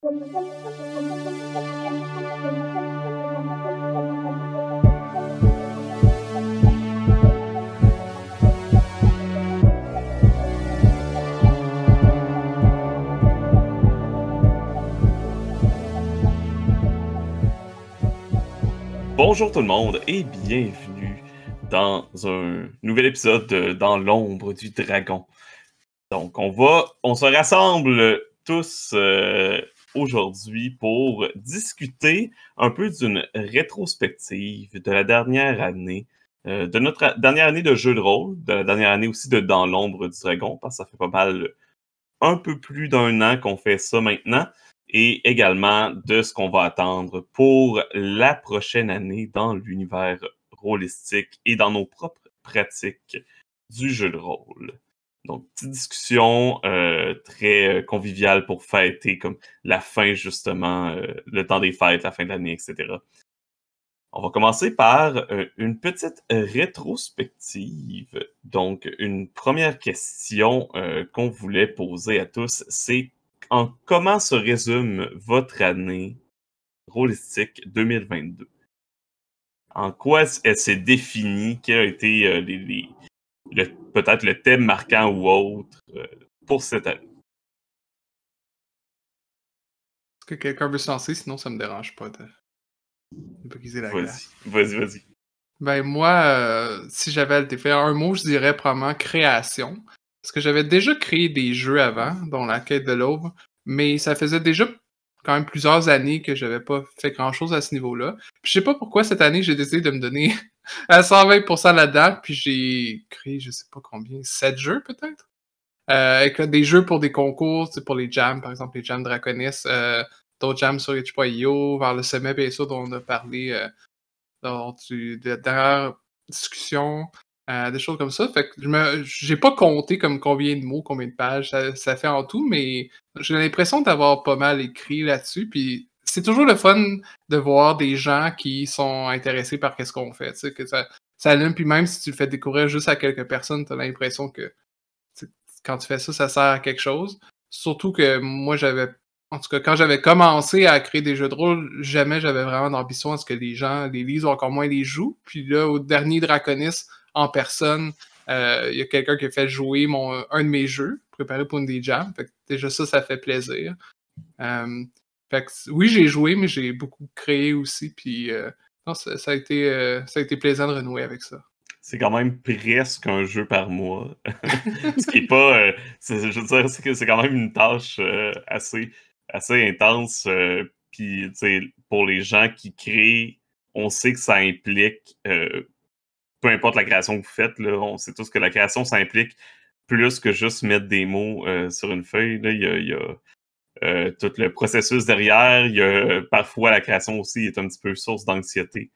Bonjour tout le monde et bienvenue dans un nouvel épisode de Dans l'ombre du dragon. Donc on se rassemble tous aujourd'hui pour discuter un peu d'une rétrospective de la dernière année, de notre dernière année de jeu de rôle, de la dernière année aussi de Dans l'ombre du dragon, parce que ça fait pas mal un peu plus d'un an qu'on fait ça maintenant, et également de ce qu'on va attendre pour la prochaine année dans l'univers rôlistique et dans nos propres pratiques du jeu de rôle. Donc, petite discussion très conviviale pour fêter comme la fin, justement, le temps des fêtes, la fin de l'année, etc. On va commencer par une petite rétrospective. Donc, une première question qu'on voulait poser à tous, c'est en comment se résume votre année rôlistique 2022? En quoi elle s'est définie? Quel a été peut-être le thème marquant ou autre pour cette année? Est-ce que quelqu'un veut se lancer? Sinon, ça me dérange pas de briser la glace. Vas-y. Ben moi, si j'avais à le définir un mot, je dirais probablement création. Parce que j'avais déjà créé des jeux avant, dont la quête de l'aube, mais ça faisait déjà quand même plusieurs années que j'avais pas fait grand-chose à ce niveau-là. Puis je sais pas pourquoi cette année, j'ai décidé de me donner à 120% là-dedans, puis j'ai créé, je sais pas combien, 7 jeux peut-être? Avec des jeux pour des concours, pour les jams, par exemple les jams Draconis, d'autres jams sur itch.io, vers le sommet, bien sûr, dont on a parlé lors de la dernière discussion, des choses comme ça. Fait que j'ai pas compté comme combien de mots, combien de pages ça fait en tout, mais j'ai l'impression d'avoir pas mal écrit là-dessus. Puis c'est toujours le fun de voir des gens qui sont intéressés par qu'est-ce qu'on fait, tu sais, que ça allume. Puis même si tu le fais découvrir juste à quelques personnes, t'as l'impression que quand tu fais ça, ça sert à quelque chose. Surtout que moi, en tout cas, quand j'avais commencé à créer des jeux de rôle, jamais j'avais vraiment d'ambition à ce que les gens les lisent ou encore moins les jouent. Puis là, au dernier Draconis, en personne, il y a quelqu'un qui a fait jouer un de mes jeux, préparé pour une des jams. Fait que déjà ça fait plaisir. Fait que oui, j'ai joué, mais j'ai beaucoup créé aussi. Puis non, ça a été plaisant de renouer avec ça. C'est quand même presque un jeu par mois. Ce qui est pas. Je veux dire, c'est quand même une tâche assez intense. Puis, tu sais, pour les gens qui créent, on sait que ça implique, peu importe la création que vous faites, là, on sait tous que la création, ça implique plus que juste mettre des mots sur une feuille. Là. Il y a tout le processus derrière. Il y a, parfois, la création aussi est un petit peu source d'anxiété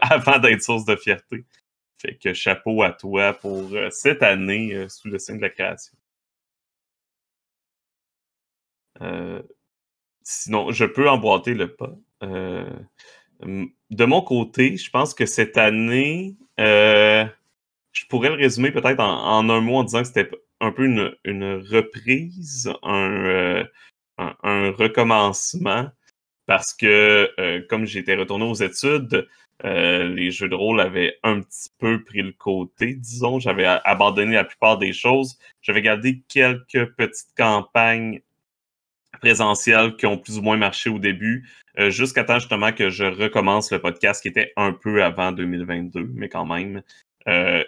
avant d'être source de fierté. Fait que chapeau à toi pour cette année sous le signe de la création. Sinon, je peux emboîter le pas. De mon côté, je pense que cette année, je pourrais le résumer peut-être en un mot en disant que c'était un peu une reprise, un recommencement. Parce que, comme j'étais retourné aux études, les jeux de rôle avaient un petit peu pris le côté, disons. J'avais abandonné la plupart des choses. J'avais gardé quelques petites campagnes présentielles qui ont plus ou moins marché au début, jusqu'à temps justement que je recommence le podcast qui était un peu avant 2022, mais quand même.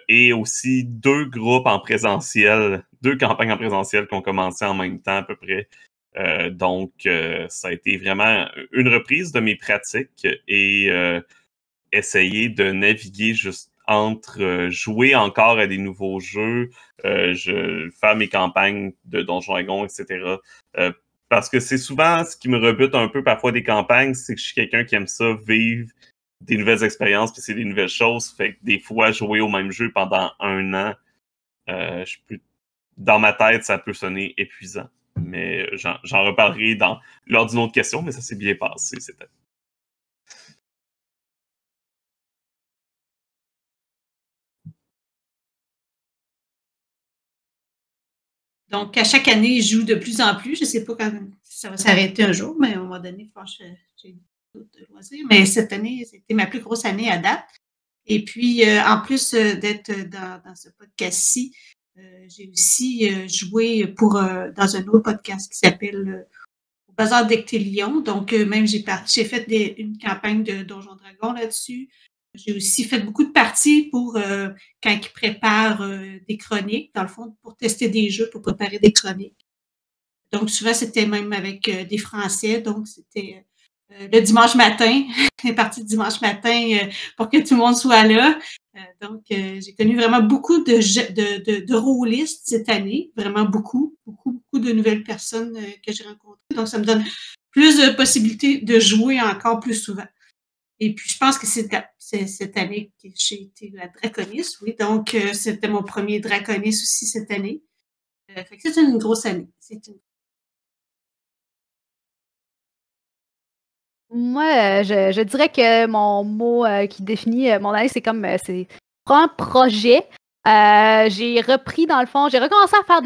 Et aussi deux groupes en présentiel, deux campagnes en présentiel qui ont commencé en même temps à peu près. Donc, ça a été vraiment une reprise de mes pratiques et essayer de naviguer juste entre jouer encore à des nouveaux jeux, faire mes campagnes de Donjons et Dragons, etc. Parce que c'est souvent ce qui me rebute un peu parfois des campagnes, c'est que je suis quelqu'un qui aime ça, vivre des nouvelles expériences, puis c'est des nouvelles choses. Fait que des fois, jouer au même jeu pendant un an, dans ma tête, ça peut sonner épuisant. Mais j'en reparlerai lors d'une autre question, mais ça s'est bien passé cette année. Donc, à chaque année, je joue de plus en plus. Je ne sais pas quand ça va s'arrêter un jour, mais à un moment donné, j'ai d'autres loisirs. Mais cette année, c'était ma plus grosse année à date. Et puis, en plus d'être dans ce podcast-ci, j'ai aussi joué dans un autre podcast qui s'appelle Au Bazar d'Ectélion. Donc, même j'ai fait une campagne de Donjons Dragons là-dessus. J'ai aussi fait beaucoup de parties pour quand ils préparent des chroniques, dans le fond, pour tester des jeux, pour préparer des chroniques. Donc, souvent, c'était même avec des Français. Donc, c'était le dimanche matin, les parties de dimanche matin pour que tout le monde soit là. Donc, j'ai connu vraiment beaucoup de rôlistes cette année. Vraiment beaucoup de nouvelles personnes que j'ai rencontrées. Donc, ça me donne plus de possibilités de jouer encore plus souvent. Et puis, je pense que c'est cette année que j'ai été la Draconis, oui. Donc, c'était mon premier Draconis aussi cette année. Fait que c'est une grosse année. Moi, je dirais que mon mot qui définit mon année, c'est c'est un projet. J'ai repris, dans le fond, j'ai recommencé à faire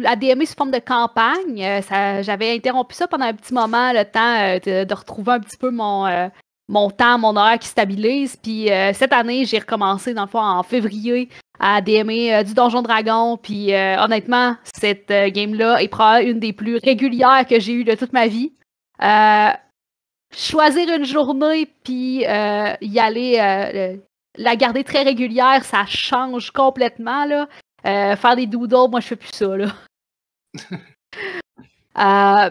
à DMer sous forme de campagne. J'avais interrompu ça pendant un petit moment, le temps de retrouver un petit peu mon temps, mon horaire qui stabilise. Puis cette année, j'ai recommencé, dans le fond, en février à DMer du Donjon Dragon. Puis honnêtement, cette game-là est probablement une des plus régulières que j'ai eues de toute ma vie. Choisir une journée puis y aller, la garder très régulière, ça change complètement, là. Faire des doodles, moi, je fais plus ça, là.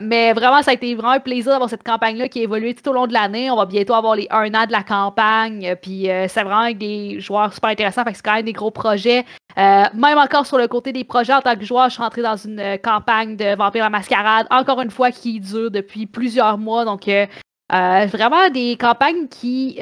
Mais vraiment, ça a été vraiment un plaisir d'avoir cette campagne-là qui a évolué tout au long de l'année. On va bientôt avoir les 1 an de la campagne. Puis c'est vraiment avec des joueurs super intéressants. Fait que c'est quand même des gros projets. Même encore sur le côté des projets, en tant que joueur, je suis rentrée dans une campagne de Vampire la Mascarade, encore une fois, qui dure depuis plusieurs mois. Donc, vraiment des campagnes qui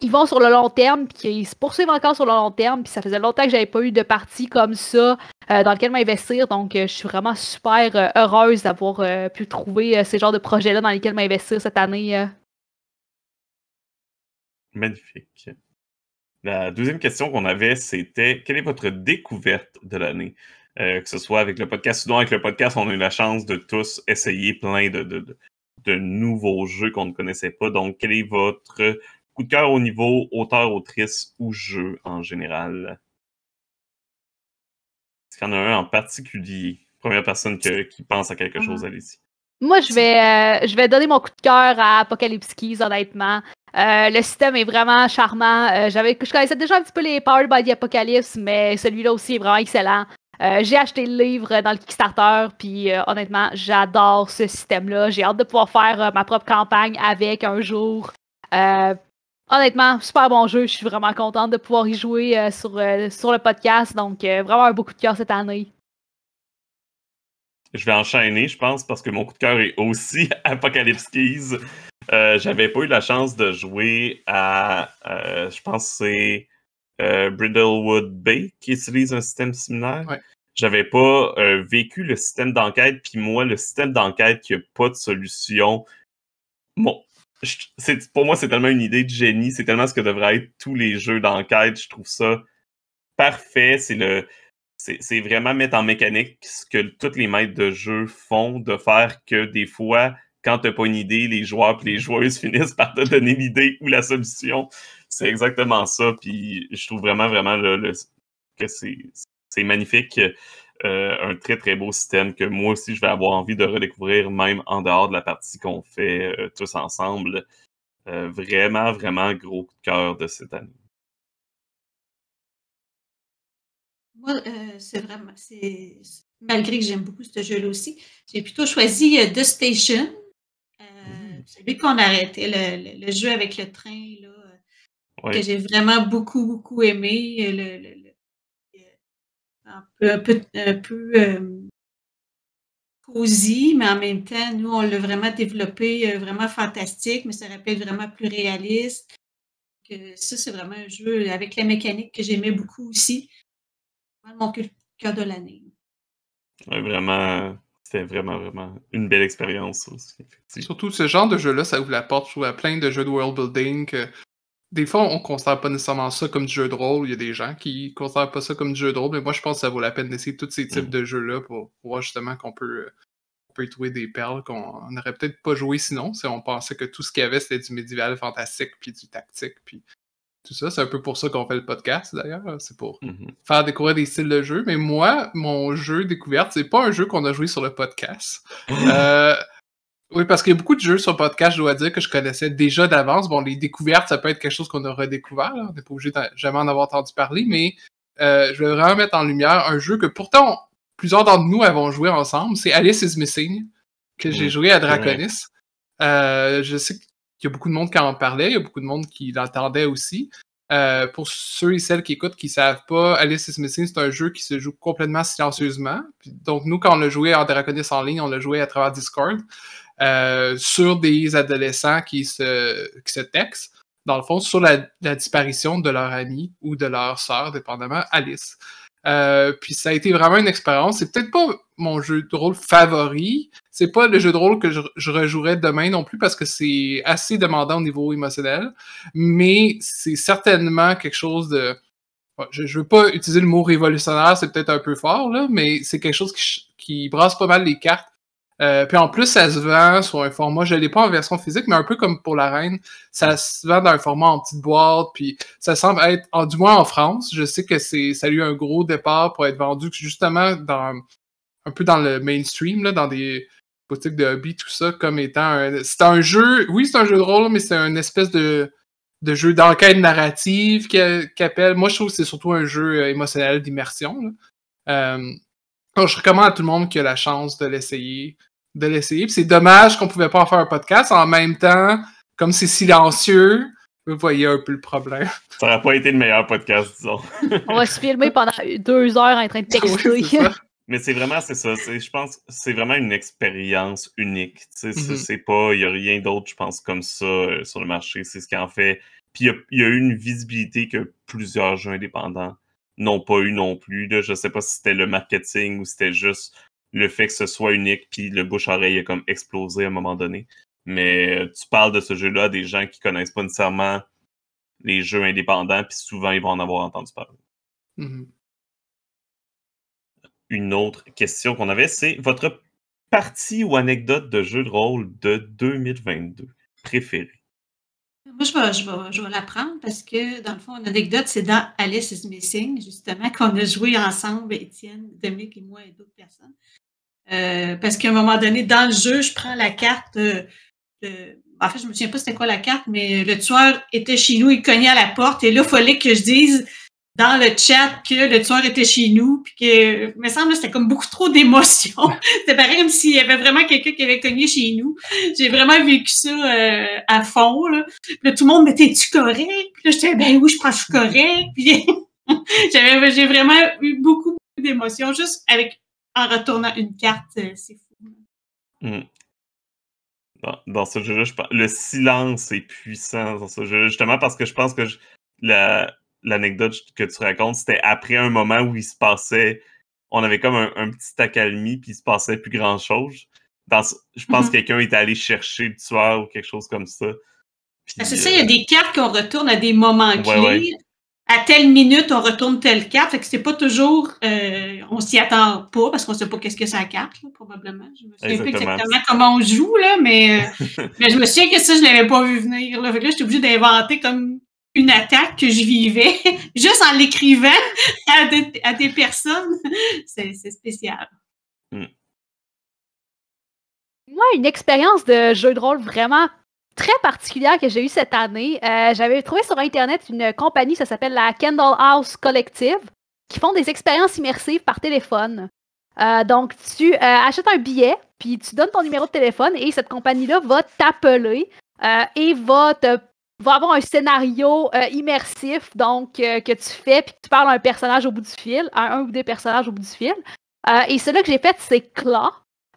ils vont sur le long terme, puis qui se poursuivent encore sur le long terme, puis ça faisait longtemps que j'avais pas eu de partie comme ça dans lequel m'investir, donc je suis vraiment super heureuse d'avoir pu trouver ces genres de projets-là dans lesquels m'investir cette année. Magnifique. La deuxième question qu'on avait, c'était quelle est votre découverte de l'année? Que ce soit avec le podcast, sinon avec le podcast, on a eu la chance de tous essayer plein de nouveaux jeux qu'on ne connaissait pas. Donc, quel est votre coup de cœur au niveau auteur, autrice ou jeu en général? Est-ce qu'il y en a un en particulier? Première personne qui pense à quelque chose, allez-y. Moi, je vais donner mon coup de cœur à Apocalypse Keys, honnêtement. Le système est vraiment charmant. Je connaissais déjà un petit peu les Powered by the Apocalypse, mais celui-là aussi est vraiment excellent. J'ai acheté le livre dans le Kickstarter, puis honnêtement, j'adore ce système-là. J'ai hâte de pouvoir faire ma propre campagne avec un jour. Honnêtement, super bon jeu. Je suis vraiment contente de pouvoir y jouer sur le podcast. Donc, vraiment un beau coup de cœur cette année. Je vais enchaîner, je pense, parce que mon coup de cœur est aussi Apocalypse Keys. J'avais pas eu la chance de jouer à, je pense que c'est Brindlewood Bay qui utilise un système similaire. Ouais. J'avais pas vécu le système d'enquête, puis moi, le système d'enquête qui a pas de solution. Bon, pour moi, c'est tellement une idée de génie, c'est tellement ce que devraient être tous les jeux d'enquête. Je trouve ça parfait. C'est vraiment mettre en mécanique ce que tous les maîtres de jeu font, de faire que des fois, quand t'as pas une idée, les joueurs et les joueuses finissent par te donner l'idée ou la solution. C'est exactement ça. Puis je trouve vraiment que c'est magnifique. Un très, très beau système que moi aussi, je vais avoir envie de redécouvrir, même en dehors de la partie qu'on fait tous ensemble. Vraiment, vraiment gros coup de cœur de cette année. Moi, malgré que j'aime beaucoup ce jeu-là aussi, j'ai plutôt choisi The Station. Celui qu'on arrêtait, le jeu avec le train, là, Ouais. que j'ai vraiment beaucoup, beaucoup aimé. Un peu cosy, mais en même temps, nous, on l'a vraiment développé, vraiment fantastique, mais ça aurait pu être vraiment plus réaliste. Ça, c'est vraiment un jeu avec la mécanique que j'aimais beaucoup aussi. Mon coup de cœur de l'année. Ouais, vraiment, c'était vraiment, vraiment une belle expérience aussi. Surtout ce genre de jeu-là, ça ouvre la porte, je trouve, à plein de jeux de world building que des fois, on ne considère pas nécessairement ça comme du jeu de rôle. Il y a des gens qui ne considèrent pas ça comme du jeu de rôle, mais moi, je pense que ça vaut la peine d'essayer tous ces types de jeux-là pour voir justement qu'on peut y trouver des perles qu'on n'aurait peut-être pas joué sinon, si on pensait que tout ce qu'il y avait, c'était du médiéval fantastique, puis du tactique, puis tout ça. C'est un peu pour ça qu'on fait le podcast, d'ailleurs. C'est pour faire découvrir des styles de jeu. Mais moi, mon jeu découverte, c'est pas un jeu qu'on a joué sur le podcast. Oui, parce qu'il y a beaucoup de jeux sur le podcast, je dois dire, que je connaissais déjà d'avance. Bon, les découvertes, ça peut être quelque chose qu'on a redécouvert. Là. On n'est pas obligé de jamais en avoir entendu parler, mais je vais vraiment mettre en lumière un jeu que pourtant, plusieurs d'entre nous avons joué ensemble. C'est Alice is Missing, que j'ai joué à Draconis. Je sais qu'il y a beaucoup de monde qui en parlait, il y a beaucoup de monde qui l'entendait aussi. Pour ceux et celles qui écoutent, qui ne savent pas, Alice is Missing, c'est un jeu qui se joue complètement silencieusement. Puis, donc, nous, quand on l'a joué en Draconis en ligne, on l'a joué à travers Discord. Sur des adolescents qui se textent, dans le fond, sur la disparition de leur amie ou de leur sœur, dépendamment, Alice. Puis ça a été vraiment une expérience. C'est peut-être pas mon jeu de rôle favori. C'est pas le jeu de rôle que je rejouerais demain non plus parce que c'est assez demandant au niveau émotionnel. Mais c'est certainement quelque chose de... Je veux pas utiliser le mot révolutionnaire, c'est peut-être un peu fort, là, mais c'est quelque chose qui brasse pas mal les cartes. Puis en plus, ça se vend sur un format, je ne l'ai pas en version physique, mais un peu comme pour la Reine, ça se vend dans un format en petite boîte, puis ça semble être, du moins en France, je sais que ça a eu un gros départ pour être vendu justement un peu dans le mainstream, là, dans des boutiques de hobby, tout ça, comme étant c'est un jeu, oui, c'est un jeu de rôle, mais c'est une espèce de jeu d'enquête narrative qu'appelle. Moi, je trouve que c'est surtout un jeu émotionnel d'immersion. Donc, je recommande à tout le monde qui a la chance de l'essayer. Puis c'est dommage qu'on pouvait pas en faire un podcast. En même temps, comme c'est silencieux, vous voyez un peu le problème. Ça n'aurait pas été le meilleur podcast, disons. On va se filmer pendant 2 heures en train de texter. Oui, c'est ça. Mais c'est ça. Je pense que c'est vraiment une expérience unique. C'est pas, il n'y a rien d'autre, je pense, comme ça sur le marché. C'est ce qui en fait. Puis il y a eu une visibilité que plusieurs jeux indépendants n'ont pas eu non plus. Là. Je sais pas si c'était le marketing ou c'était juste le fait que ce soit unique, puis le bouche-oreille a comme explosé à un moment donné. Mais tu parles de ce jeu-là à des gens qui connaissent pas nécessairement les jeux indépendants, puis souvent ils vont en avoir entendu parler. Une autre question qu'on avait, c'est votre partie ou anecdote de jeu de rôle de 2022 préférée? Moi, je vais la prendre parce que, dans le fond, l'anecdote, c'est dans Alice is Missing, justement, qu'on a joué ensemble, Étienne, Dominique et moi et d'autres personnes. Parce qu'à un moment donné, dans le jeu, je prends la carte en fait, je me souviens pas c'était quoi la carte, mais le tueur était chez nous, il cognait à la porte, et là, il fallait que je dise dans le chat que le tueur était chez nous, puis que, il me semble, que c'était comme beaucoup trop d'émotions. C'était pareil comme s'il y avait vraiment quelqu'un qui avait cogné chez nous. J'ai vraiment vécu ça à fond, là. Puis là, tout le monde me dit, es-tu correct? Puis là, j'étais, ben oui, je pense que je suis correct. Puis j'ai vraiment eu beaucoup d'émotions, juste en retournant une carte, c'est fou. Dans ce jeu-là, le silence est puissant dans ce jeu-là, justement parce que je pense que l'anecdote que tu racontes, c'était après un moment où il se passait, on avait comme un petit accalmie, puis il se passait plus grand-chose. Je pense que quelqu'un est allé chercher le tueur ou quelque chose comme ça. Puis, c'est ça, il y a des cartes qu'on retourne à des moments clés. Ouais. À telle minute, on retourne telle carte. Fait que c'est pas toujours... on s'y attend pas, parce qu'on sait pas qu'est-ce que c'est la carte, là, probablement. Je me souviens plus exactement comment on joue, là, mais je me souviens que ça, je l'avais pas vu venir. Là. Fait que là, j'étais obligée d'inventer comme une attaque que je vivais, juste en l'écrivant à des personnes. C'est spécial. Moi, une expérience de jeu de rôle vraiment très particulière que j'ai eue cette année. J'avais trouvé sur Internet une compagnie, ça s'appelle la Candle House Collective, qui font des expériences immersives par téléphone. Donc, tu achètes un billet, puis tu donnes ton numéro de téléphone et cette compagnie-là va t'appeler et va avoir un scénario immersif donc que tu fais, puis tu parles à un personnage au bout du fil, à un ou des personnages au bout du fil. Et celui que j'ai fait, c'est Claw.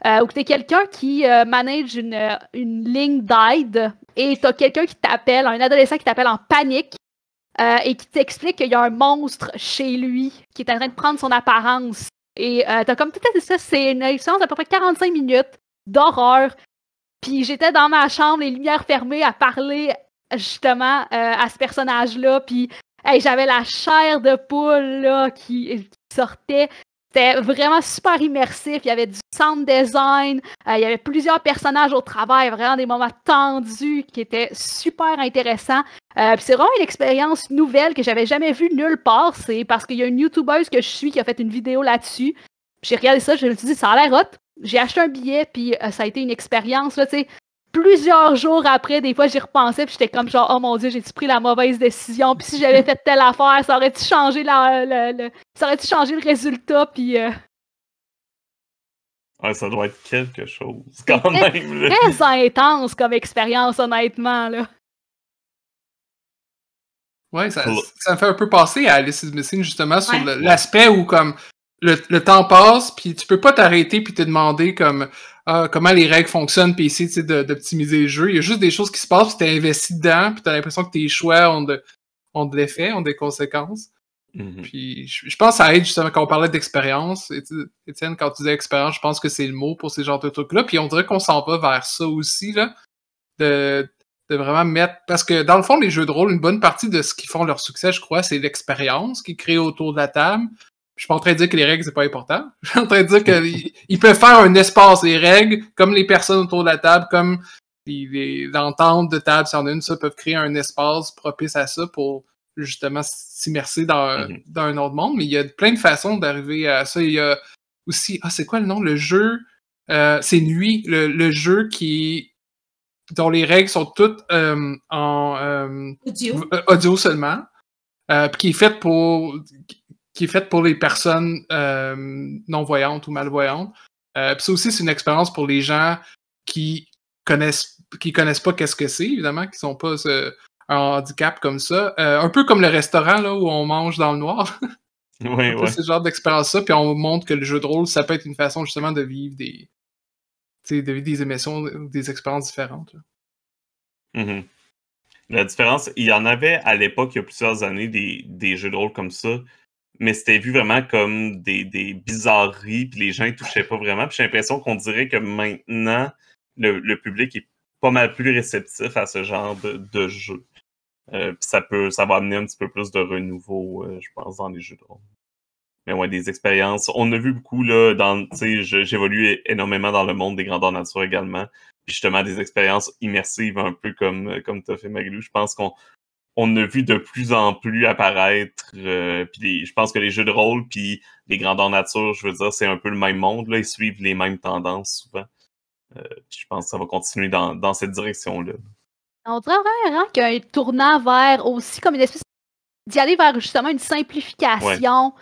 Où tu es quelqu'un qui manage une ligne d'aide et tu as quelqu'un qui t'appelle, un adolescent qui t'appelle en panique et qui t'explique qu'il y a un monstre chez lui qui est en train de prendre son apparence. Et t'as comme tout ça, c'est une expérience d'à peu près 45 minutes d'horreur. Puis j'étais dans ma chambre, les lumières fermées, à parler justement à ce personnage-là. Puis hey, j'avais la chair de poule là, qui sortait. C'était vraiment super immersif. Il y avait du sound design. Il y avait plusieurs personnages au travail. Vraiment des moments tendus qui étaient super intéressants. Puis c'est vraiment une expérience nouvelle que j'avais jamais vue nulle part. C'est parce qu'il y a une YouTubeuse que je suis qui a fait une vidéo là-dessus. J'ai regardé ça, je me suis dit, ça a l'air hot. J'ai acheté un billet, puis ça a été une expérience, là, tu sais. Plusieurs jours après, des fois, j'y repensais, puis j'étais comme genre, oh mon Dieu, j'ai-tu pris la mauvaise décision? Puis si j'avais fait telle affaire, ça aurait-tu changé ça aurait-tu changé le résultat? Puis Ouais, ça doit être quelque chose, quand même. Là. Très intense comme expérience, honnêtement, là. Ouais, ça me fait un peu penser à Alice is Missing, justement, sur l'aspect où, comme, le temps passe, puis tu peux pas t'arrêter puis te demander, comme, comment les règles fonctionnent, puis essayer, d'optimiser le jeu. Il y a juste des choses qui se passent, puis t'es investi dedans, puis t'as l'impression que tes choix ont de l'effet, ont des conséquences. Mm-hmm. Puis je pense que ça aide, justement, quand on parlait d'expérience. Étienne, quand tu disais expérience, je pense que c'est le mot pour ces genres de trucs-là. Puis on dirait qu'on s'en va vers ça aussi, là, de vraiment mettre... Parce que, dans le fond, les jeux de rôle, une bonne partie de ce qui font leur succès, je crois, c'est l'expérience qui est créée autour de la table. Je suis pas en train de dire que les règles, c'est pas important. Je suis en train de dire qu'ils peuvent faire un espace, les règles, comme les personnes autour de la table, comme l'entente de table, si on a une, ça, peuvent créer un espace propice à ça pour, justement, s'immerser dans un autre monde. Mais il y a plein de façons d'arriver à ça. Il y a aussi... c'est quoi le nom? Le jeu... c'est Nuit, le jeu dont les règles sont toutes en audio seulement, puis qui est fait pour les personnes non-voyantes ou malvoyantes. Puis ça aussi, c'est une expérience pour les gens qui connaissent pas qu'est-ce que c'est, évidemment, qui sont pas un handicap comme ça. Un peu comme le restaurant là où on mange dans le noir. Oui, oui. C'est ce genre d'expérience-là, puis on montre que le jeu de rôle, ça peut être une façon justement de vivre des émotions, des expériences différentes. Mm-hmm. La différence, il y en avait à l'époque, il y a plusieurs années, des jeux de rôle comme ça, mais c'était vu vraiment comme des bizarreries, puis les gens ne touchaient pas vraiment. Puis j'ai l'impression qu'on dirait que maintenant, le public est pas mal plus réceptif à ce genre de jeu. Puis ça va amener un petit peu plus de renouveau, je pense, dans les jeux de rôle. Mais ouais, des expériences. On a vu beaucoup, là, j'évolue énormément dans le monde des grandeurs nature également. Puis justement, des expériences immersives, un peu comme t'as fait, Marilou. Je pense qu'on a vu de plus en plus apparaître. Puis je pense que les jeux de rôle, puis les grandeurs nature, je veux dire, c'est un peu le même monde. Là, ils suivent les mêmes tendances souvent. Je pense que ça va continuer dans cette direction-là. On dirait vraiment qu'il y a un tournant vers aussi comme une espèce d'y aller vers justement une simplification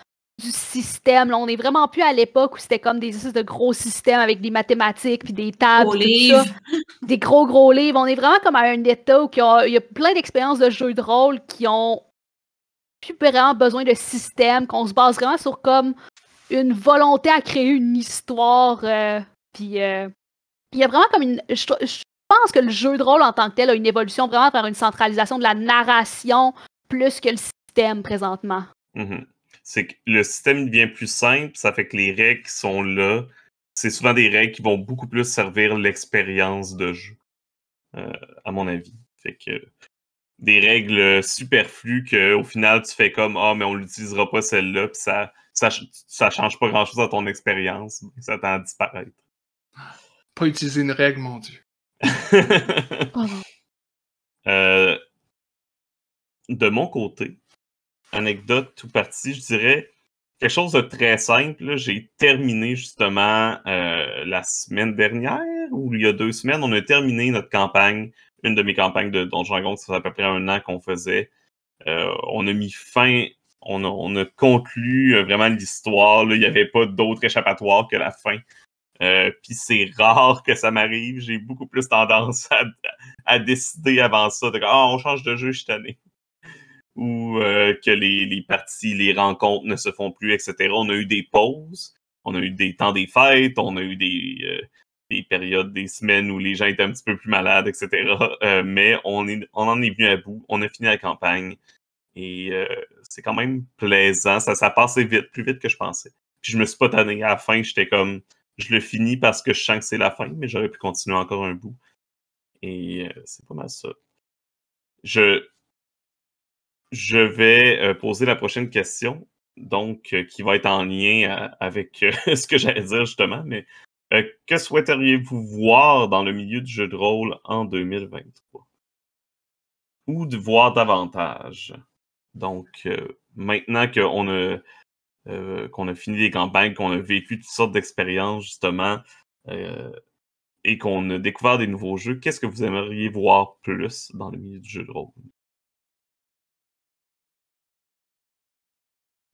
du système. Là, on est vraiment plus à l'époque où c'était comme des espèces de gros systèmes avec des mathématiques puis des tables. Tout ça. Des gros livres. On est vraiment comme à un état où il y a plein d'expériences de jeux de rôle qui ont plus vraiment besoin de système, qu'on se base vraiment sur comme une volonté à créer une histoire. Puis il y a vraiment comme une... Je pense que le jeu de rôle en tant que tel a une évolution vraiment vers une centralisation de la narration plus que le système présentement. Mm-hmm. C'est que le système devient plus simple, ça fait que les règles qui sont là, c'est souvent des règles qui vont beaucoup plus servir l'expérience de jeu, à mon avis. Fait que des règles superflues qu'au final, tu fais comme « Ah, mais on l'utilisera pas celle-là », puis ça change pas grand-chose à ton expérience, ça tend à disparaître. Pas utiliser une règle, mon Dieu. De mon côté, anecdote tout parti, je dirais quelque chose de très simple. Là. J'ai terminé justement la semaine dernière, ou il y a 2 semaines, on a terminé notre campagne, une de mes campagnes de Donjons & Dragons, ça fait à peu près 1 an qu'on faisait. On a mis fin, on a conclu vraiment l'histoire. Là. Il n'y avait pas d'autre échappatoire que la fin. Puis c'est rare que ça m'arrive. J'ai beaucoup plus tendance à décider avant ça de on change de jeu, je suis tanné. Ou que les parties, les rencontres ne se font plus, etc. On a eu des pauses, on a eu des temps des fêtes, on a eu des périodes, des semaines où les gens étaient un petit peu plus malades, etc. Mais on en est venu à bout, on a fini la campagne et c'est quand même plaisant, ça passait vite, plus vite que je pensais. Puis je me suis pas tanné à la fin, j'étais comme, je le finis parce que je sens que c'est la fin, mais j'aurais pu continuer encore un bout. Et c'est pas mal ça. je vais poser la prochaine question, donc qui va être en lien avec ce que j'allais dire justement, mais que souhaiteriez-vous voir dans le milieu du jeu de rôle en 2023? Ou de voir davantage? Donc, maintenant qu'on a fini les campagnes, qu'on a vécu toutes sortes d'expériences, justement, et qu'on a découvert des nouveaux jeux, qu'est-ce que vous aimeriez voir plus dans le milieu du jeu de rôle?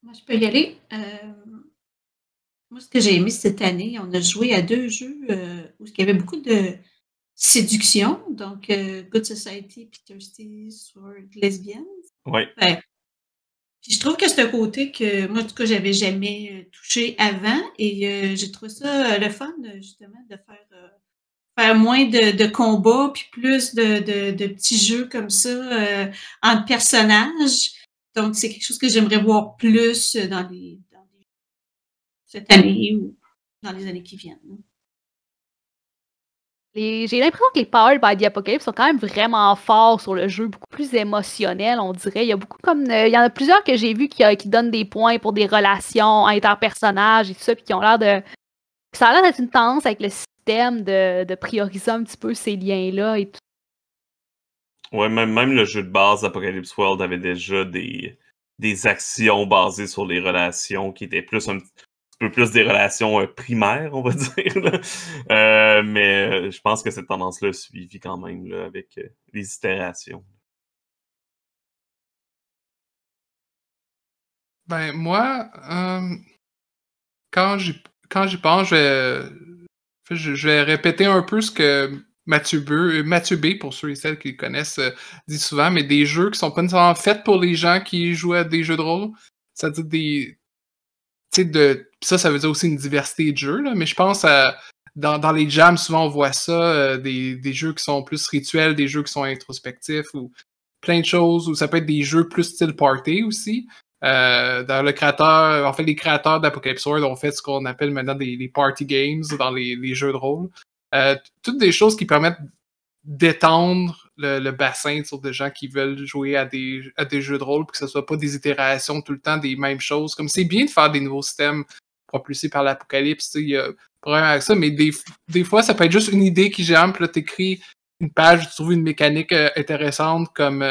Moi, je peux y aller. Moi, ce que j'ai aimé cette année, on a joué à 2 jeux où il y avait beaucoup de séduction, donc Good Society et Thirsty Sword Lesbian. Oui. Ouais. Puis je trouve que c'est un côté que moi, en tout cas, j'avais jamais touché avant et j'ai trouvé ça le fun, justement, de faire moins de combats puis plus de petits jeux comme ça entre personnages. Donc, c'est quelque chose que j'aimerais voir plus cette année ou dans les années qui viennent. J'ai l'impression que les Powered by the Apocalypse sont quand même vraiment forts sur le jeu, beaucoup plus émotionnels, on dirait. Il y a beaucoup il y en a plusieurs que j'ai vus qui donnent des points pour des relations interpersonnages et tout ça, puis qui ont l'air de. Ça a l'air d'être une tendance avec le système de prioriser un petit peu ces liens-là et tout. Ouais, même le jeu de base Apocalypse World avait déjà des actions basées sur les relations qui étaient plus un petit peu plus des relations primaires, on va dire. Là. Mais je pense que cette tendance-là a suivi quand même là, avec les itérations. Ben, moi, quand j'y pense, je vais répéter un peu ce que Mathieu B, pour ceux et celles qui le connaissent, dit souvent, mais des jeux qui sont pas nécessairement faits pour les gens qui jouent à des jeux de rôle. C'est-à-dire ça veut dire aussi une diversité de jeux, là, mais je pense dans les jams, souvent on voit ça, des jeux qui sont plus rituels, des jeux qui sont introspectifs, ou plein de choses, ou ça peut être des jeux plus style party aussi. Dans les créateurs d'Apocalypse World ont fait ce qu'on appelle maintenant les party games dans les jeux de rôle. Toutes des choses qui permettent d'étendre le bassin sur des gens qui veulent jouer à des jeux de rôle, pour que ce soit pas des itérations tout le temps des mêmes choses. Comme c'est bien de faire des nouveaux systèmes propulsés par l'Apocalypse, il y a problème avec ça, mais des fois, ça peut être juste une idée qui germe, puis là, t'écris une page, tu trouves une mécanique intéressante comme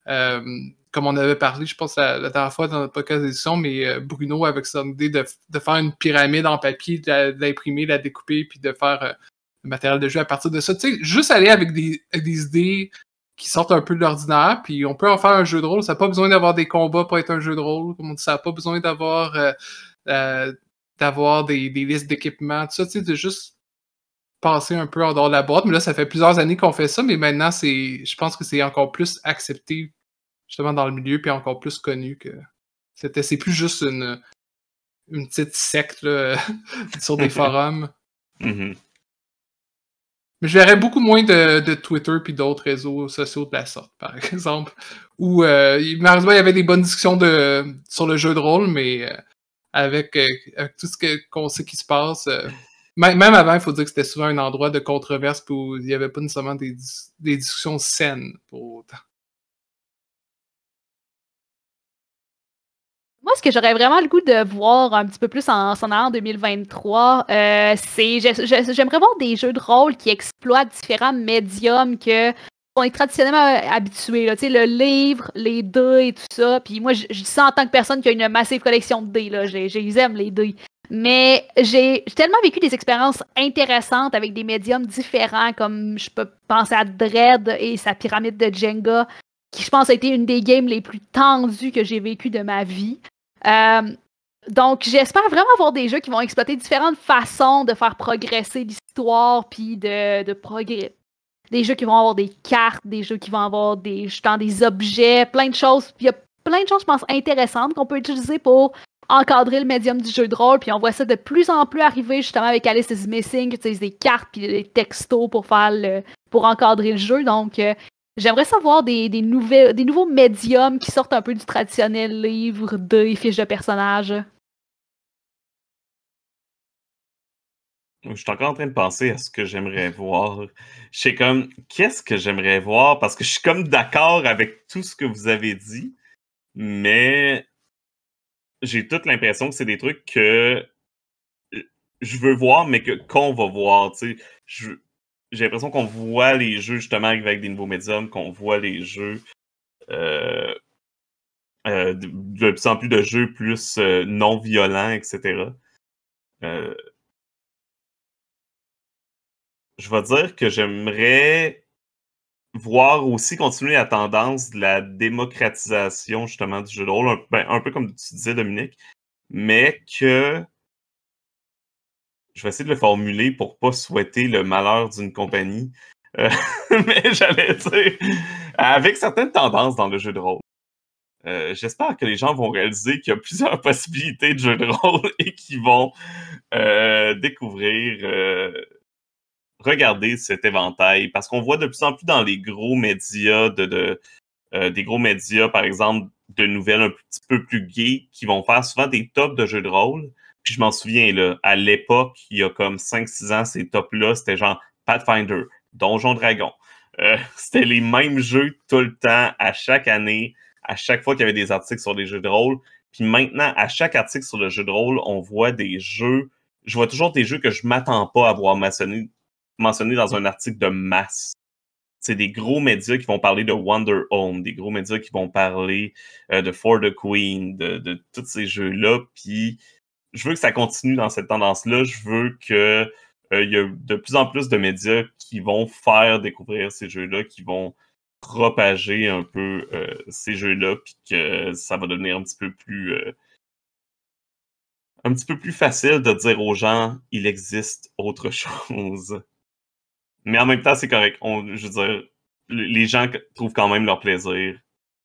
on avait parlé, je pense, la dernière fois dans notre podcast d'édition, mais Bruno avec son idée de faire une pyramide en papier, de l'imprimer, de la découper, puis de faire le matériel de jeu à partir de ça. Tu sais, juste aller avec des idées qui sortent un peu de l'ordinaire, puis on peut en faire un jeu de rôle. Ça n'a pas besoin d'avoir des combats pour être un jeu de rôle. Comme on dit, ça n'a pas besoin d'avoir des listes d'équipements. Tout ça, tu sais, de juste passer un peu en dehors de la boîte. Mais là, ça fait plusieurs années qu'on fait ça, mais maintenant, je pense que c'est encore plus accepté justement dans le milieu, puis encore plus connu que c'est plus juste une petite secte là, sur des forums. Mm-hmm. Mais je verrais beaucoup moins de Twitter puis d'autres réseaux sociaux de la sorte, par exemple. Où malheureusement, il y avait des bonnes discussions sur le jeu de rôle, mais avec tout ce qu'on sait qui se passe. Même avant, il faut dire que c'était souvent un endroit de controverse où il n'y avait pas nécessairement des discussions saines pour autant. Moi, ce que j'aurais vraiment le goût de voir un petit peu plus en 2023, c'est j'aimerais voir des jeux de rôle qui exploitent différents médiums que on est traditionnellement habitués. Tu sais, le livre, les dés et tout ça. Puis moi, je dis ça en tant que personne qui a une massive collection de dés. Là. J'aime les dés. Mais j'ai tellement vécu des expériences intéressantes avec des médiums différents, comme je peux penser à Dread et sa pyramide de Jenga, qui je pense a été une des games les plus tendues que j'ai vécues de ma vie. Donc, j'espère vraiment avoir des jeux qui vont exploiter différentes façons de faire progresser l'histoire, puis de progresser. Des jeux qui vont avoir des cartes, des jeux qui vont avoir des objets, plein de choses. Puis il y a plein de choses, je pense, intéressantes qu'on peut utiliser pour encadrer le médium du jeu de rôle. Puis on voit ça de plus en plus arriver, justement, avec Alice is Missing, qui utilise des cartes puis des textos pour encadrer le jeu. Donc, j'aimerais savoir des nouveaux médiums qui sortent un peu du traditionnel livre, des fiches de personnages. Je suis encore en train de penser à ce que j'aimerais voir. Je sais comme, qu'est-ce que j'aimerais voir? Parce que je suis comme d'accord avec tout ce que vous avez dit, mais j'ai toute l'impression que c'est des trucs que je veux voir, mais qu'on va voir. Tu sais, j'ai l'impression qu'on voit les jeux justement arriver avec des nouveaux médiums, qu'on voit les jeux euh, de plus en plus de jeux plus non violents, etc. Euh, je vais dire que j'aimerais voir aussi continuer la tendance de la démocratisation justement du jeu de rôle, un peu comme tu disais, Dominique, mais que je vais essayer de le formuler pour pas souhaiter le malheur d'une compagnie. Mais j'allais dire, avec certaines tendances dans le jeu de rôle, j'espère que les gens vont réaliser qu'il y a plusieurs possibilités de jeux de rôle et qu'ils vont découvrir, regarder cet éventail. Parce qu'on voit de plus en plus dans les gros médias, des gros médias, par exemple, de nouvelles un petit peu plus gays, qui vont faire souvent des tops de jeux de rôle. Puis je m'en souviens, là, à l'époque, il y a comme 5-6 ans, ces tops-là, c'était genre Pathfinder, Donjon Dragon. C'était les mêmes jeux tout le temps, à chaque année, à chaque fois qu'il y avait des articles sur les jeux de rôle. Puis maintenant, à chaque article sur le jeu de rôle, on voit des jeux. Je vois toujours des jeux que je m'attends pas à voir mentionnés dans un article de masse. C'est des gros médias qui vont parler de Wonder Home, des gros médias qui vont parler de For the Queen, de tous ces jeux-là. Puis je veux que ça continue dans cette tendance-là. Je veux que il y a de plus en plus de médias qui vont faire découvrir ces jeux-là, qui vont propager un peu ces jeux-là, puis que ça va devenir un petit peu plus facile de dire aux gens il existe autre chose. Mais en même temps, c'est correct. Je veux dire, les gens trouvent quand même leur plaisir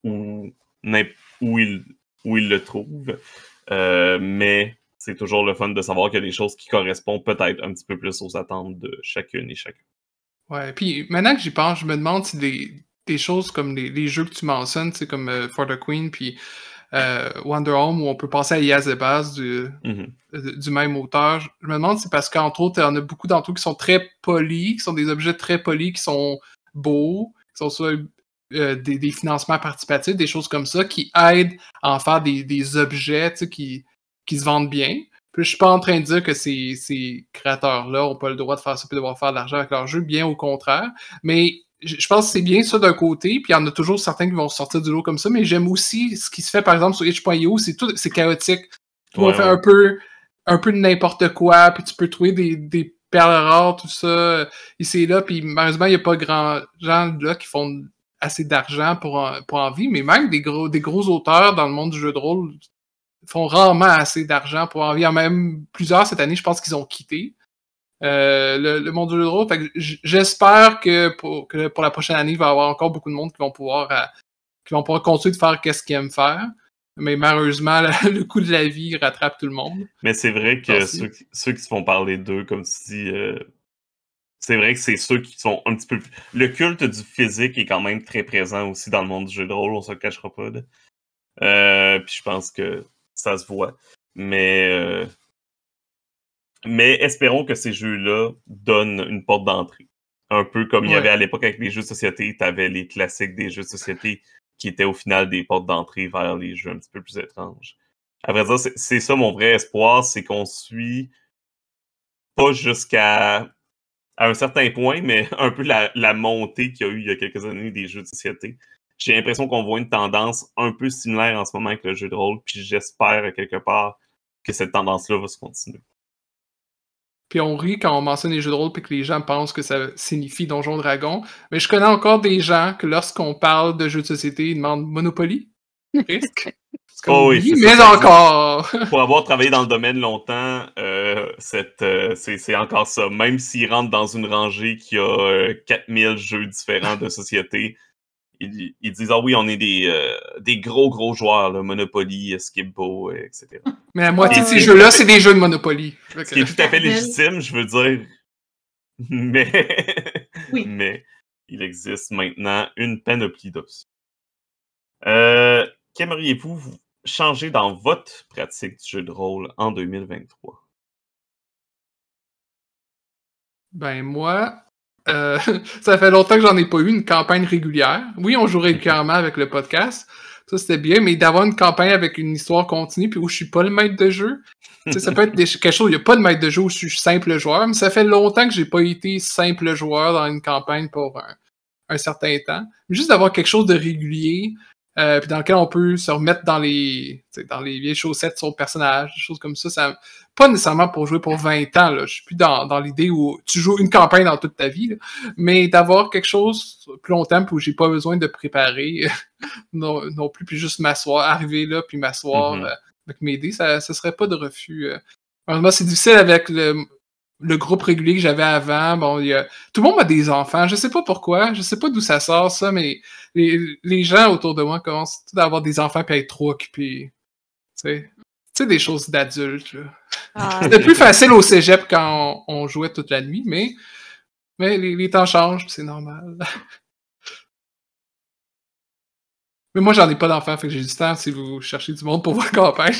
où, où, ils, où ils le trouvent. Mais c'est toujours le fun de savoir qu'il y a des choses qui correspondent peut-être un petit peu plus aux attentes de chacune et chacun. Ouais, puis maintenant que j'y pense, je me demande si des choses comme les jeux que tu mentionnes, tu sais, comme For the Queen, puis Wonder Home, où on peut passer à Yazebaz du même auteur. Je me demande si c'est parce qu'entre autres, il y en a beaucoup d'entre eux qui sont très polis, qui sont des objets très polis, qui sont beaux, qui sont soit des financements participatifs, des choses comme ça, qui aident à en faire des objets qui se vendent bien. Puis je suis pas en train de dire que ces créateurs-là n'ont pas le droit de faire ça et de devoir faire de l'argent avec leur jeu, bien au contraire. Mais je pense que c'est bien ça d'un côté, puis il y en a toujours certains qui vont sortir du lot comme ça, mais j'aime aussi ce qui se fait par exemple sur itch.io, c'est chaotique. Tout le monde fait un peu de n'importe quoi, puis tu peux trouver des perles rares, tout ça, ici et là, puis malheureusement, il n'y a pas grand gens là qui font assez d'argent pour en vivre, mais même des gros auteurs dans le monde du jeu de rôle font rarement assez d'argent pour en vivre. Même plusieurs cette année, je pense qu'ils ont quitté le monde du jeu de rôle. Fait que j'espère que pour la prochaine année, il va y avoir encore beaucoup de monde qui vont pouvoir continuer de faire ce qu'ils aiment faire. Mais malheureusement, le coût de la vie rattrape tout le monde. Mais c'est vrai que ceux qui se font parler d'eux, comme tu dis, c'est vrai que c'est ceux qui sont un petit peu... Le culte du physique est quand même très présent aussi dans le monde du jeu de rôle, on se le cachera pas. Puis je pense que ça se voit. Mais espérons que ces jeux-là donnent une porte d'entrée. Un peu comme il y avait à l'époque avec les jeux de société, tu avais les classiques des jeux de société qui étaient au final des portes d'entrée vers les jeux un petit peu plus étranges. À vrai dire, c'est ça mon vrai espoir, c'est qu'on suit pas jusqu'à un certain point, mais un peu la montée qu'il y a eu il y a quelques années des jeux de société. J'ai l'impression qu'on voit une tendance un peu similaire en ce moment avec le jeu de rôle, puis j'espère quelque part que cette tendance-là va se continuer. Puis on rit quand on mentionne les jeux de rôle puis que les gens pensent que ça signifie Donjon Dragon. Mais je connais encore des gens que lorsqu'on parle de jeux de société, ils demandent Monopoly. Risque. C'est comme oui, mais ça, encore! Pour avoir travaillé dans le domaine longtemps, c'est encore ça. Même s'ils rentrent dans une rangée qui a 4000 jeux différents de société, ils disent « Ah oui, on est des gros joueurs, là, Monopoly, Skip-Bo, etc. » Mais la moitié de ces jeux-là, c'est des jeux de Monopoly. Ce qui est tout à fait légitime, je veux dire. Mais il existe maintenant une panoplie d'options. Qu'aimeriez-vous changer dans votre pratique du jeu de rôle en 2023? Ben moi, ça fait longtemps que j'en ai pas eu une campagne régulière. Oui, on joue régulièrement avec le podcast. Ça, c'était bien, mais d'avoir une campagne avec une histoire continue puis où je suis pas le maître de jeu, ça peut être quelque chose, il n'y a pas de maître de jeu où je suis simple joueur, mais ça fait longtemps que j'ai pas été simple joueur dans une campagne pour un certain temps. Juste d'avoir quelque chose de régulier, puis dans lequel on peut se remettre dans les vieilles chaussettes sur le personnage, des choses comme ça, pas nécessairement pour jouer pour 20 ans, là. Je suis plus dans l'idée où tu joues une campagne dans toute ta vie, là. Mais d'avoir quelque chose plus longtemps où j'ai pas besoin de préparer non plus, puis juste m'asseoir, arriver là, puis m'asseoir avec mes dés, ça serait pas de refus. Heureusement, c'est difficile avec le groupe régulier que j'avais avant. Bon, tout le monde a des enfants. Je sais pas pourquoi. Je sais pas d'où ça sort, ça, mais les gens autour de moi commencent tous à avoir des enfants et à être trop occupés. Tu sais, des choses d'adultes, là. C'était plus facile au cégep quand on jouait toute la nuit, mais les temps changent, c'est normal. Mais moi, j'en ai pas d'enfants, fait que j'ai du temps si vous cherchez du monde pour votre campagne.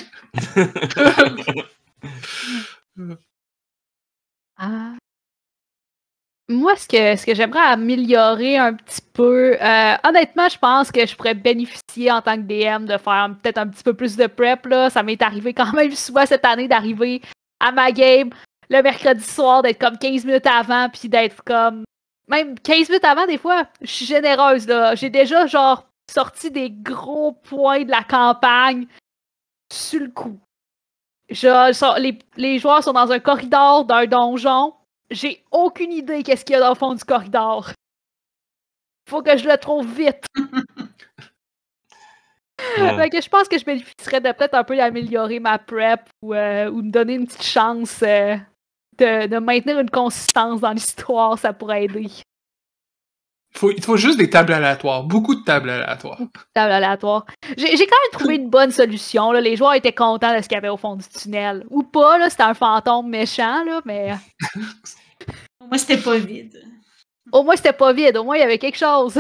Moi, ce que j'aimerais améliorer un petit peu, honnêtement, je pense que je pourrais bénéficier en tant que DM de faire peut-être un petit peu plus de prep, là. Ça m'est arrivé quand même souvent cette année d'arriver à ma game le mercredi soir, d'être comme 15 minutes avant, puis d'être comme... Même 15 minutes avant, des fois, je suis généreuse, là. J'ai déjà, genre, sorti des gros points de la campagne sur le coup. Les joueurs sont dans un corridor d'un donjon. J'ai aucune idée qu'est-ce qu'il y a dans le fond du corridor. Faut que je le trouve vite. Fait que je pense que je bénéficierais de peut-être un peu d'améliorer ma prep ou me donner une petite chance de maintenir une consistance dans l'histoire, ça pourrait aider. Il faut juste des tables aléatoires. Beaucoup de tables aléatoires. Tables aléatoires. J'ai quand même trouvé une bonne solution, là. Les joueurs étaient contents de ce qu'il y avait au fond du tunnel. Ou pas, là, c'était un fantôme méchant, là, mais... Au moins, c'était pas vide. Au moins, c'était pas vide. Au moins, il y avait quelque chose.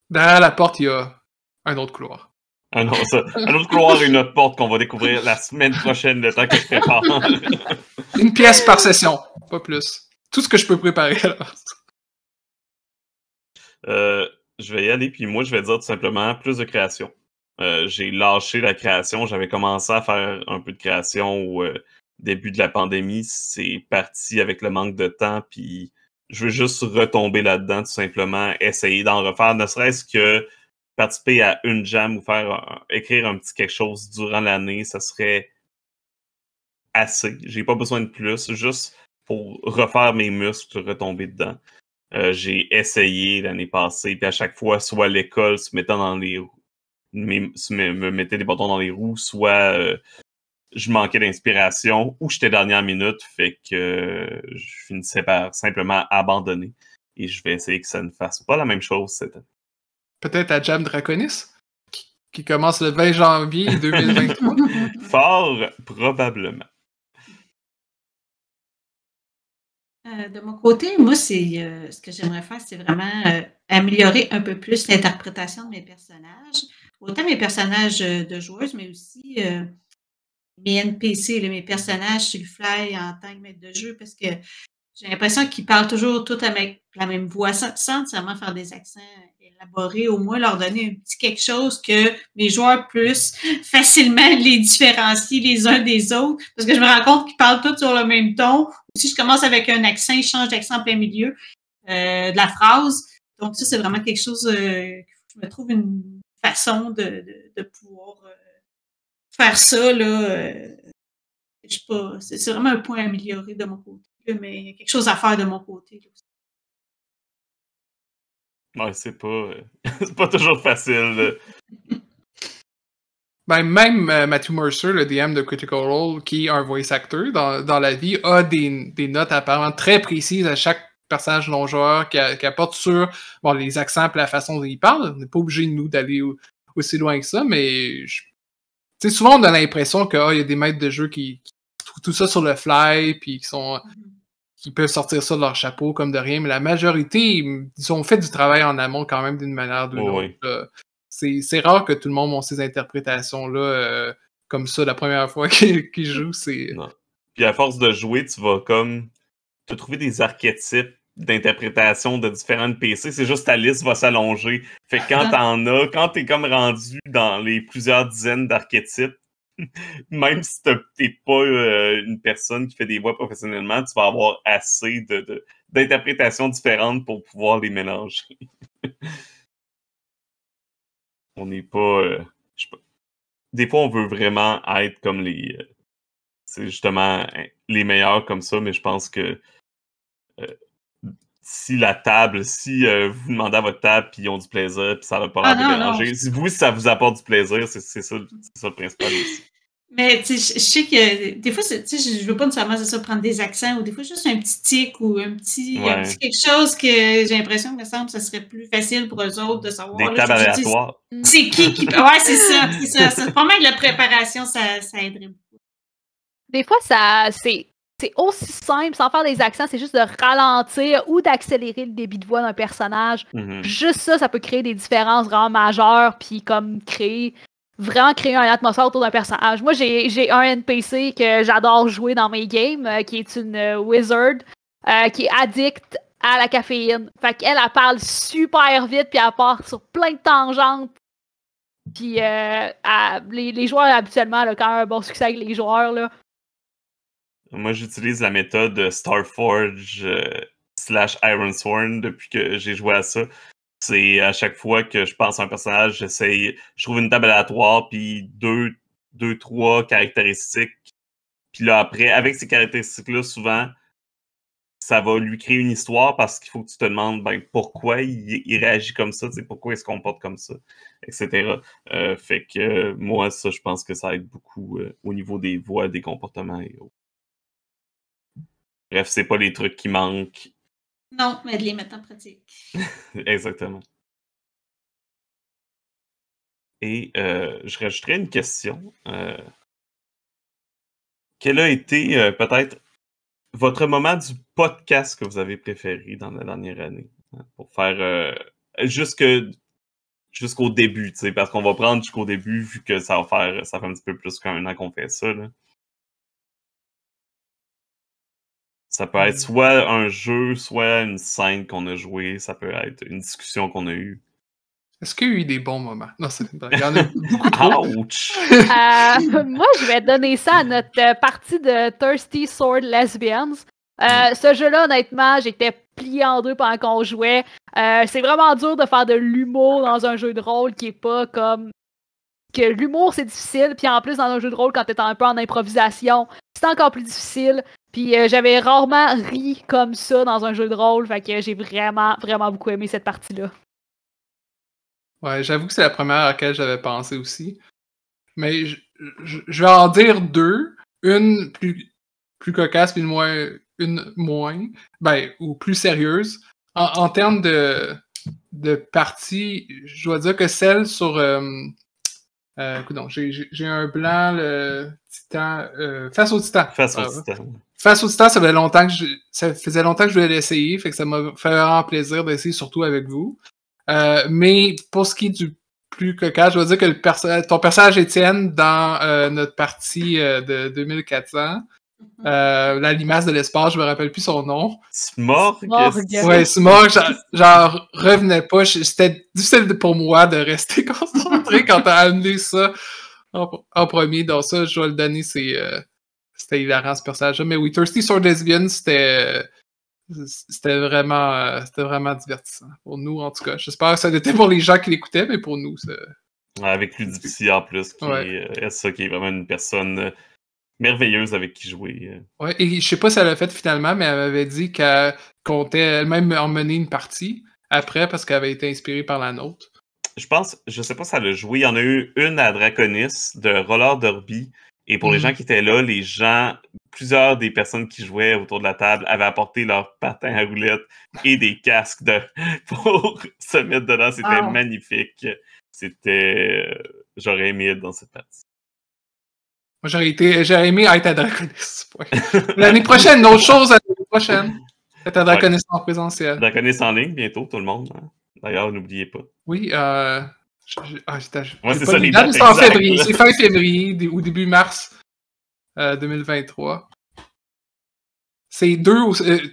Derrière la porte, il y a un autre couloir. Ah non, ça. Un autre couloir et une autre porte qu'on va découvrir la semaine prochaine, le temps que je prépare. Une pièce par session, pas plus. Tout ce que je peux préparer, alors. Je vais y aller, puis moi, je vais dire tout simplement plus de création. J'ai lâché la création. J'avais commencé à faire un peu de création au début de la pandémie. C'est parti avec le manque de temps, puis je veux juste retomber là-dedans, tout simplement, essayer d'en refaire, ne serait-ce que participer à une jam ou écrire un petit quelque chose durant l'année, ça serait assez. J'ai pas besoin de plus, juste pour refaire mes muscles, retomber dedans. J'ai essayé l'année passée, puis à chaque fois, soit l'école se mettant dans les roues, me mettait des bâtons dans les roues, soit je manquais d'inspiration, ou j'étais dernière minute, fait que je finissais par simplement abandonner. Et je vais essayer que ça ne fasse pas la même chose cette année. Peut-être à Jam Draconis, qui commence le 20 janvier 2023. Fort probablement. De mon côté, moi, ce que j'aimerais faire, c'est vraiment améliorer un peu plus l'interprétation de mes personnages. Autant mes personnages de joueuses, mais aussi mes NPC, là, mes personnages sur le fly en tant que maître de jeu, parce que j'ai l'impression qu'ils parlent toujours tous avec la même voix, sans nécessairement faire des accents élaborés, au moins leur donner un petit quelque chose que mes joueurs puissent facilement les différencier les uns des autres, parce que je me rends compte qu'ils parlent tous sur le même ton. Si je commence avec un accent, ils changent d'accent en plein milieu de la phrase. Donc ça, c'est vraiment quelque chose que je me trouve une façon de pouvoir faire ça, là. Je sais pas, c'est vraiment un point à améliorer de mon côté, mais il y a quelque chose à faire de mon côté. Là aussi. Ouais, c'est pas toujours facile. Ben, même Matthew Mercer, le DM de Critical Role, qui est un voice actor dans la vie, a des notes apparemment très précises à chaque personnage non-joueur qui apporte sur les accents et la façon dont il parle. On n'est pas obligé, nous, d'aller aussi loin que ça, mais souvent, on a l'impression qu'il y a des maîtres de jeu qui trouvent tout ça sur le fly, puis qui peuvent sortir ça de leur chapeau comme de rien, mais la majorité, ils ont fait du travail en amont quand même d'une manière ou d'une autre. Oui. C'est rare que tout le monde ait ces interprétations-là comme ça la première fois qu'ils jouent. Puis à force de jouer, tu vas comme te trouver des archétypes d'interprétation de différents NPC. C'est juste ta liste va s'allonger. Fait que quand t'es comme rendu dans les plusieurs dizaines d'archétypes, même si t'es pas une personne qui fait des voix professionnellement, tu vas avoir assez d'interprétations différentes pour pouvoir les mélanger. On n'est pas... je sais pas. Des fois, on veut vraiment être comme c'est justement les meilleurs comme ça, mais je pense que si la table, si vous demandez à votre table puis ils ont du plaisir puis ça va pas l'air de déranger, si ça vous apporte du plaisir, c'est ça le principal aussi. Mais tu sais, je sais que des fois, tu sais, je veux pas nécessairement c'est ça, prendre des accents ou des fois juste un petit tic ou un petit quelque chose que j'ai l'impression que ça serait plus facile pour eux autres de savoir. Des tables aléatoires. C'est qui ouais, c'est ça. C'est pas mal de la préparation, ça aiderait beaucoup. Des fois, c'est aussi simple, sans faire des accents, c'est juste de ralentir ou d'accélérer le débit de voix d'un personnage. Juste ça peut créer des différences vraiment majeures, puis comme créer une atmosphère autour d'un personnage. Moi, j'ai un NPC que j'adore jouer dans mes games, qui est une wizard, qui est addict à la caféine. Fait qu'elle, elle parle super vite, puis elle part sur plein de tangentes. Puis les joueurs, habituellement, là, quand un bon succès avec les joueurs, là, moi, j'utilise la méthode Starforge / Ironsworn depuis que j'ai joué à ça. C'est à chaque fois que je pense à un personnage, je trouve une table aléatoire, puis deux, trois caractéristiques. Puis là, après, avec ces caractéristiques-là, souvent, ça va lui créer une histoire parce qu'il faut que tu te demandes pourquoi il réagit comme ça, pourquoi il se comporte comme ça, etc. Fait que moi, ça, je pense que ça aide beaucoup au niveau des voix, des comportements et autres. Bref, c'est pas les trucs qui manquent. Non, mais de les mettre en pratique. Exactement. Et je rajouterais une question. Quel a été peut-être votre moment du podcast que vous avez préféré dans la dernière année? Pour faire jusqu'au début, parce qu'on va prendre jusqu'au début vu que ça fait un petit peu plus qu'un an qu'on fait ça. Là. Ça peut être soit un jeu, soit une scène qu'on a jouée, ça peut être une discussion qu'on a eue. Est-ce qu'il y a eu des bons moments? Non, il y en a beaucoup trop. Ouch! Moi, je vais donner ça à notre partie de Thirsty Sword Lesbians. Ce jeu-là, honnêtement, j'étais pliée en deux pendant qu'on jouait. C'est vraiment dur de faire de l'humour dans un jeu de rôle qui est pas comme... que l'humour, c'est difficile, puis en plus, dans un jeu de rôle, quand t'es un peu en improvisation, c'est encore plus difficile. Puis j'avais rarement ri comme ça dans un jeu de rôle, fait que j'ai vraiment, vraiment beaucoup aimé cette partie-là. Ouais, j'avoue que c'est la première à laquelle j'avais pensé aussi. Mais je vais en dire deux. Une plus cocasse, puis une moins. Ou plus sérieuse. En termes de partie, je dois dire que celle sur... j'ai un blanc, le Titan... Face au Titan. Face au Titan. Face au Titan, ça faisait longtemps que je voulais l'essayer, fait que ça m'a fait vraiment plaisir d'essayer, surtout avec vous. Mais pour ce qui est du plus cocasse, je dois dire que ton personnage Étienne dans notre partie de 2400, la limace de l'espace, je me rappelle plus son nom. Smorg. Ouais, Smorg, genre revenait pas. C'était difficile pour moi de rester concentré quand t'as amené ça en premier. Donc ça, je vais le donner, c'était hilarant ce personnage-là. Mais oui, Thirsty Sword Lesbian, c'était vraiment divertissant. Pour nous, en tout cas. J'espère que ça l'était pour les gens qui l'écoutaient, mais pour nous, c'est... Avec Ludipsy en plus, qui est vraiment une personne merveilleuse avec qui jouer. Ouais, et je sais pas si elle l'a fait finalement, mais elle m'avait dit qu'elle comptait elle-même emmener une partie après parce qu'elle avait été inspirée par la nôtre. Je sais pas si elle a joué. Il y en a eu une à Draconis de Roller Derby. Et pour les gens qui étaient là, plusieurs des personnes qui jouaient autour de la table avaient apporté leurs patins à roulettes et des casques pour se mettre dedans. C'était magnifique. J'aurais aimé être dans cette partie. Moi, j'aurais aimé être à Draconis. L'année prochaine, une autre chose l'année prochaine. Être à Draconis en présentiel. Draconis en ligne, bientôt, tout le monde. Hein. D'ailleurs, n'oubliez pas. Oui, c'est ça, les dates. C'est en février. C'est fin février ou début mars 2023. C'est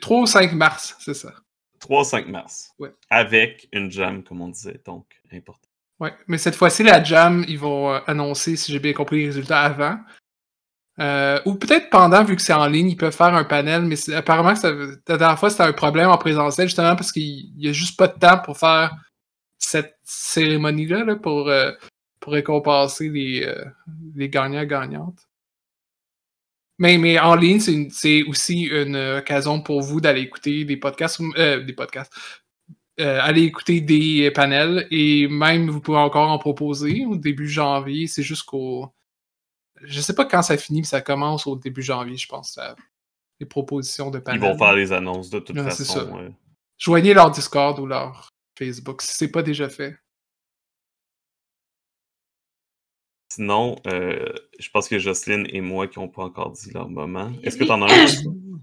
3 ou 5 mars, c'est ça. 3-5 mars. Ouais. Avec une jam, comme on disait, donc important. Ouais, mais cette fois-ci, la jam, ils vont annoncer, si j'ai bien compris, les résultats avant. Ou peut-être pendant, vu que c'est en ligne, ils peuvent faire un panel, mais apparemment, la dernière fois, c'était un problème en présentiel, justement parce qu'il n'y a juste pas de temps pour faire cette cérémonie-là là, pour récompenser les gagnants-gagnantes. Mais en ligne, c'est aussi une occasion pour vous d'aller écouter des podcasts. Aller écouter des panels et même vous pouvez encore en proposer au début janvier. C'est jusqu'au... Je sais pas quand ça finit, mais ça commence au début janvier, je pense, les propositions de panels. Ils vont faire les annonces de toute façon. C'est ça. Joignez leur Discord ou leur Facebook si c'est pas déjà fait. Sinon, je pense que Jocelyne et moi qui n'ont pas encore dit leur moment. Est-ce que tu en as un?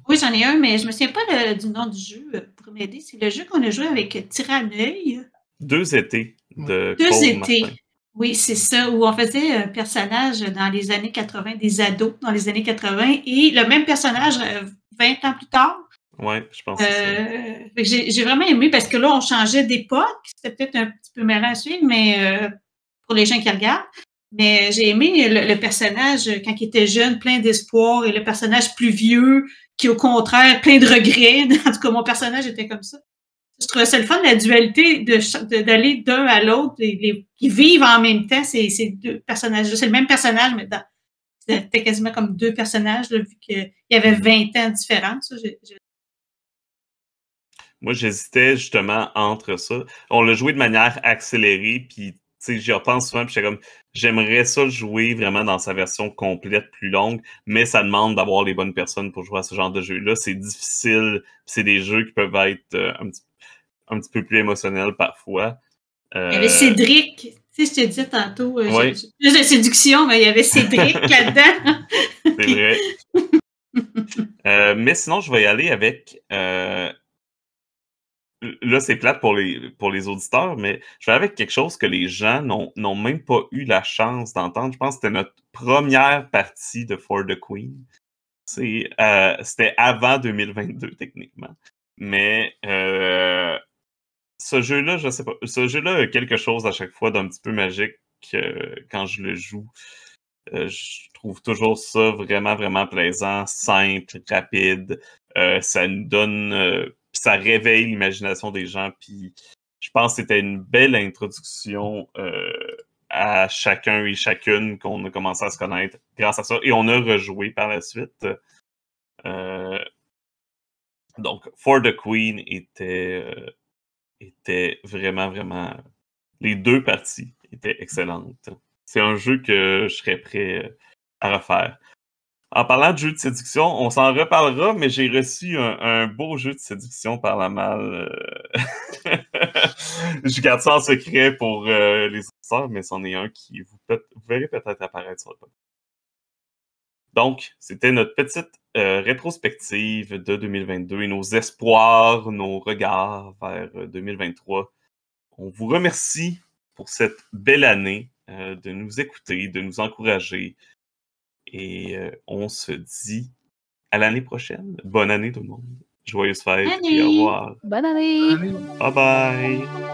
Oui, j'en ai un, mais je me souviens pas du nom du jeu pour m'aider. C'est le jeu qu'on a joué avec Tyraneuil. 2 étés de Deux Cole étés. Martin. Oui, c'est ça, où on faisait un personnage dans les années 80, des ados dans les années 80, et le même personnage 20 ans plus tard. Oui, je pense que c'est ça. J'ai vraiment aimé parce que là, on changeait d'époque. C'était peut-être un petit peu mêlant à suivre, mais pour les gens qui regardent. Mais j'ai aimé le personnage quand il était jeune, plein d'espoir, et le personnage plus vieux, qui au contraire, plein de regrets. En tout cas, mon personnage était comme ça. Je trouvais ça le fun, la dualité d'aller d'un à l'autre, qui vivent en même temps, ces deux personnages-là. C'est le même personnage, mais c'était quasiment comme 2 personnages, là, vu qu'il y avait 20 ans de différence. Moi, j'hésitais justement entre ça. On l'a joué de manière accélérée, puis j'y repense souvent, puis j'étais comme, j'aimerais ça jouer vraiment dans sa version complète, plus longue, mais ça demande d'avoir les bonnes personnes pour jouer à ce genre de jeu-là. C'est difficile, c'est des jeux qui peuvent être un petit peu plus émotionnels parfois. Il y avait Cédric, tu sais, je te disais tantôt, oui. juste de séduction, mais il y avait Cédric là-dedans. C'est vrai. Mais sinon, je vais y aller avec... Là, c'est plate pour les auditeurs, mais je vais avec quelque chose que les gens n'ont même pas eu la chance d'entendre. Je pense que c'était notre première partie de For the Queen. C'était avant 2022, techniquement. Mais ce jeu-là, je sais pas. Ce jeu-là a quelque chose à chaque fois d'un petit peu magique quand je le joue. Je trouve toujours ça vraiment, vraiment plaisant, simple, rapide. Ça nous donne... ça réveille l'imagination des gens. Puis je pense que c'était une belle introduction à chacun et chacune qu'on a commencé à se connaître grâce à ça. Et on a rejoué par la suite. Donc, For the Queen était vraiment, vraiment... Les 2 parties étaient excellentes. C'est un jeu que je serais prêt à refaire. En parlant de jeu de séduction, on s'en reparlera, mais j'ai reçu un beau jeu de séduction par la malle. Je garde ça en secret pour les auditeurs, mais c'en est un qui vous verrez peut-être apparaître sur le podcast. Donc, c'était notre petite rétrospective de 2022 et nos espoirs, nos regards vers 2023. On vous remercie pour cette belle année de nous écouter, de nous encourager. Et on se dit à l'année prochaine. Bonne année tout le monde. Joyeuses fêtes et au revoir. Bonne année! Bye bye!